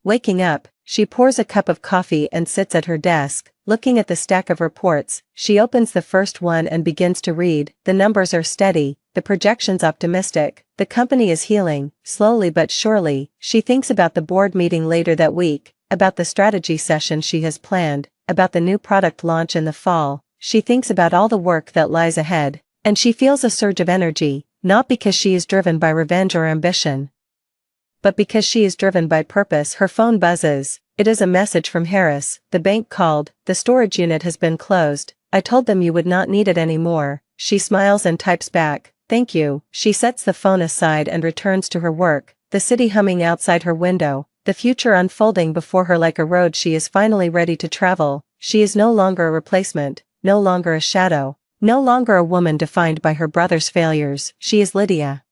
Waking up, She pours a cup of coffee and sits at her desk, looking at the stack of reports. She opens the first one and begins to read. The numbers are steady, the projections optimistic, the company is healing, slowly but surely. She thinks about the board meeting later that week, about the strategy session she has planned, about the new product launch in the fall. She thinks about all the work that lies ahead, and she feels a surge of energy, not because she is driven by revenge or ambition, but because she is driven by purpose. Her phone buzzes. It is a message from Harris. The bank called. The storage unit has been closed. I told them you would not need it anymore. She smiles and types back, thank you. She sets the phone aside and returns to her work, the city humming outside her window, the future unfolding before her like a road she is finally ready to travel. She is no longer a replacement, no longer a shadow, no longer a woman defined by her brother's failures. She is Lydia.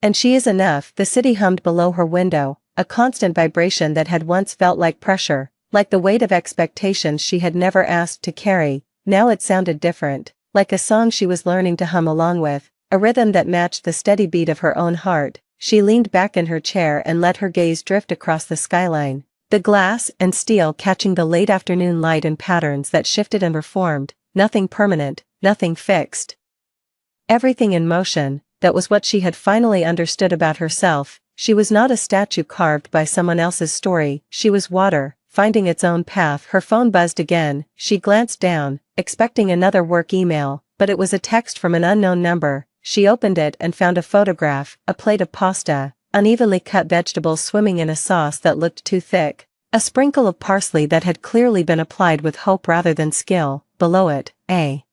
And she is enough. The city hummed below her window, a constant vibration that had once felt like pressure, like the weight of expectations she had never asked to carry. Now it sounded different, like a song she was learning to hum along with, a rhythm that matched the steady beat of her own heart. She leaned back in her chair and let her gaze drift across the skyline, the glass and steel catching the late afternoon light in patterns that shifted and reformed, nothing permanent, nothing fixed. Everything in motion. That was what she had finally understood about herself. She was not a statue carved by someone else's story. She was water, finding its own path. Her phone buzzed again. She glanced down, expecting another work email, but it was a text from an unknown number. She opened it and found a photograph, a plate of pasta, unevenly cut vegetables swimming in a sauce that looked too thick, a sprinkle of parsley that had clearly been applied with hope rather than skill. Below it, a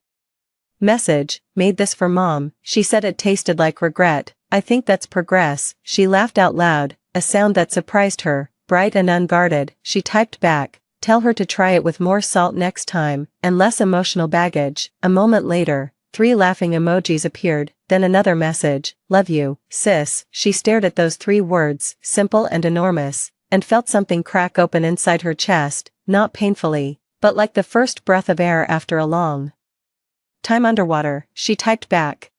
message, made this for Mom. She said it tasted like regret. I think that's progress. She laughed out loud, a sound that surprised her, bright and unguarded. She typed back, tell her to try it with more salt next time, and less emotional baggage. A moment later, 3 laughing emojis appeared, then another message, love you, sis. She stared at those 3 words, simple and enormous, and felt something crack open inside her chest, not painfully, but like the first breath of air after a long time underwater. She typed back,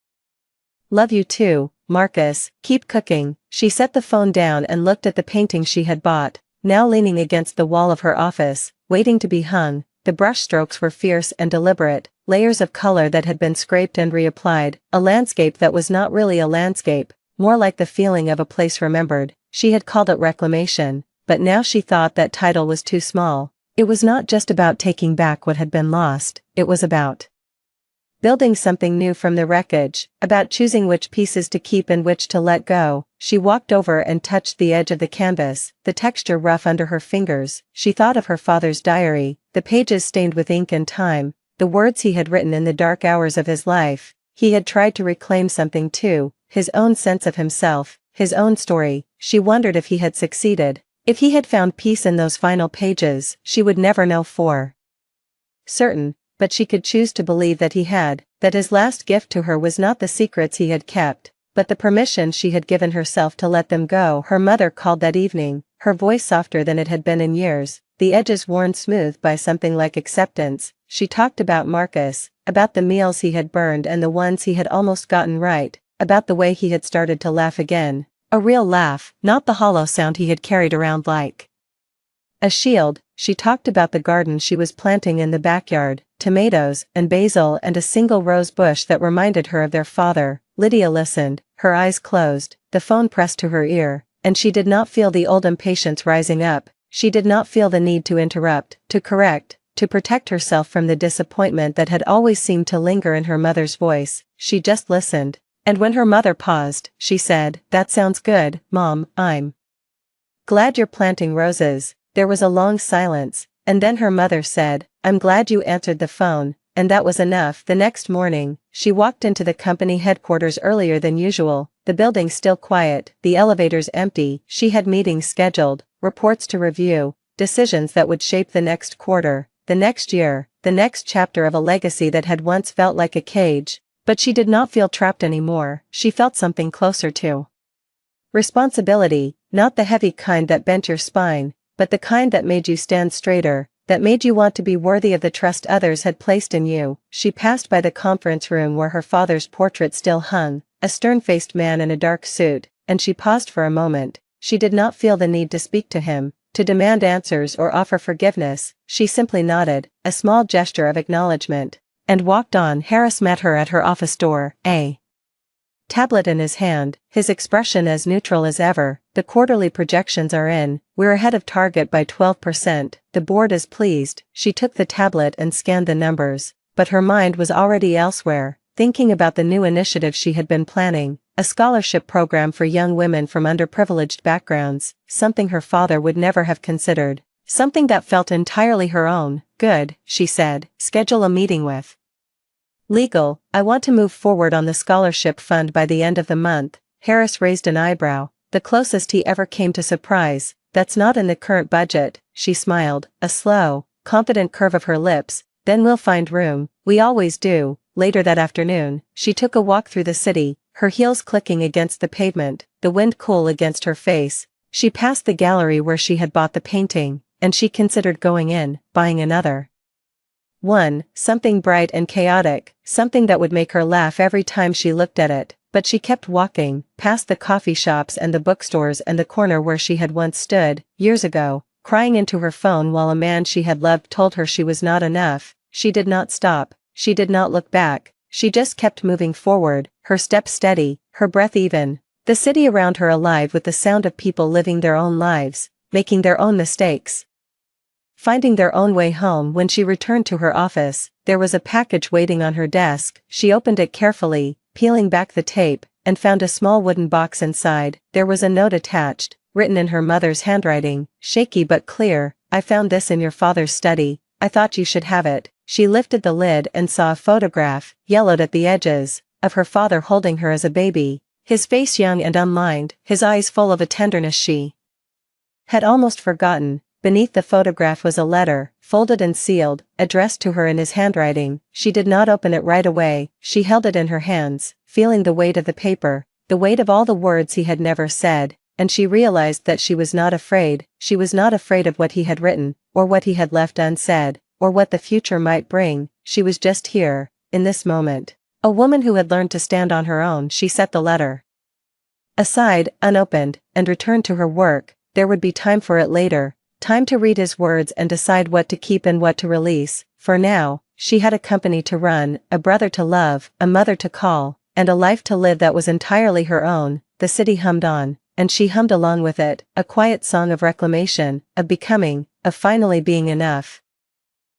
love you too, Marcus, keep cooking. She set the phone down and looked at the painting she had bought, now leaning against the wall of her office, waiting to be hung. The brushstrokes were fierce and deliberate, layers of color that had been scraped and reapplied, a landscape that was not really a landscape, more like the feeling of a place remembered. She had called it reclamation, but now she thought that title was too small. It was not just about taking back what had been lost, it was about building something new from the wreckage, about choosing which pieces to keep and which to let go. She walked over and touched the edge of the canvas, the texture rough under her fingers. She thought of her father's diary, the pages stained with ink and time, the words he had written in the dark hours of his life. He had tried to reclaim something too, his own sense of himself, his own story. She wondered if he had succeeded, if he had found peace in those final pages. She would never know for certain, but she could choose to believe that he had, that his last gift to her was not the secrets he had kept, but the permission she had given herself to let them go. Her mother called that evening, her voice softer than it had been in years, the edges worn smooth by something like acceptance. She talked about Marcus, about the meals he had burned and the ones he had almost gotten right, about the way he had started to laugh again, a real laugh, not the hollow sound he had carried around like a shield. She talked about the garden she was planting in the backyard, tomatoes and basil and a single rose bush that reminded her of their father. Lydia listened, her eyes closed, the phone pressed to her ear, and she did not feel the old impatience rising up. She did not feel the need to interrupt, to correct, to protect herself from the disappointment that had always seemed to linger in her mother's voice. She just listened, and when her mother paused, she said, that sounds good, Mom. I'm glad you're planting roses. There was a long silence, and then her mother said, I'm glad you answered the phone, and that was enough. The next morning, she walked into the company headquarters earlier than usual, the building still quiet, the elevators empty. She had meetings scheduled, reports to review, decisions that would shape the next quarter, the next year, the next chapter of a legacy that had once felt like a cage. But she did not feel trapped anymore. She felt something closer to responsibility, not the heavy kind that bent your spine, but the kind that made you stand straighter, that made you want to be worthy of the trust others had placed in you. She passed by the conference room where her father's portrait still hung, a stern-faced man in a dark suit, and she paused for a moment. She did not feel the need to speak to him, to demand answers or offer forgiveness. She simply nodded, a small gesture of acknowledgement, and walked on. Harris met her at her office door, a tablet in his hand, his expression as neutral as ever. The quarterly projections are in, we're ahead of target by 12%, the board is pleased. She took the tablet and scanned the numbers, but her mind was already elsewhere, thinking about the new initiative she had been planning, a scholarship program for young women from underprivileged backgrounds, something her father would never have considered, something that felt entirely her own. Good, she said, schedule a meeting with legal. I want to move forward on the scholarship fund by the end of the month. Harris raised an eyebrow, the closest he ever came to surprise. That's not in the current budget. She smiled, a slow, confident curve of her lips. Then we'll find room, we always do. Later that afternoon, she took a walk through the city, her heels clicking against the pavement, the wind cool against her face. She passed the gallery where she had bought the painting, and she considered going in, buying another one, something bright and chaotic, something that would make her laugh every time she looked at it. But she kept walking, past the coffee shops and the bookstores and the corner where she had once stood, years ago, crying into her phone while a man she had loved told her she was not enough. She did not stop, she did not look back, she just kept moving forward, her steps steady, her breath even. The city around her alive with the sound of people living their own lives, making their own mistakes, finding their own way home. When she returned to her office, there was a package waiting on her desk. She opened it carefully, peeling back the tape, and found a small wooden box inside. There was a note attached, written in her mother's handwriting, shaky but clear. I found this in your father's study. I thought you should have it. She lifted the lid and saw a photograph, yellowed at the edges, of her father holding her as a baby, his face young and unlined, his eyes full of a tenderness she had almost forgotten. Beneath the photograph was a letter, folded and sealed, addressed to her in his handwriting. She did not open it right away. She held it in her hands, feeling the weight of the paper, the weight of all the words he had never said, and she realized that she was not afraid. She was not afraid of what he had written, or what he had left unsaid, or what the future might bring. She was just here, in this moment. A woman who had learned to stand on her own. She set the letter aside, unopened, and returned to her work. There would be time for it later. Time to read his words and decide what to keep and what to release. For now, she had a company to run, a brother to love, a mother to call, and a life to live that was entirely her own. The city hummed on, and she hummed along with it, a quiet song of reclamation, of becoming, of finally being enough.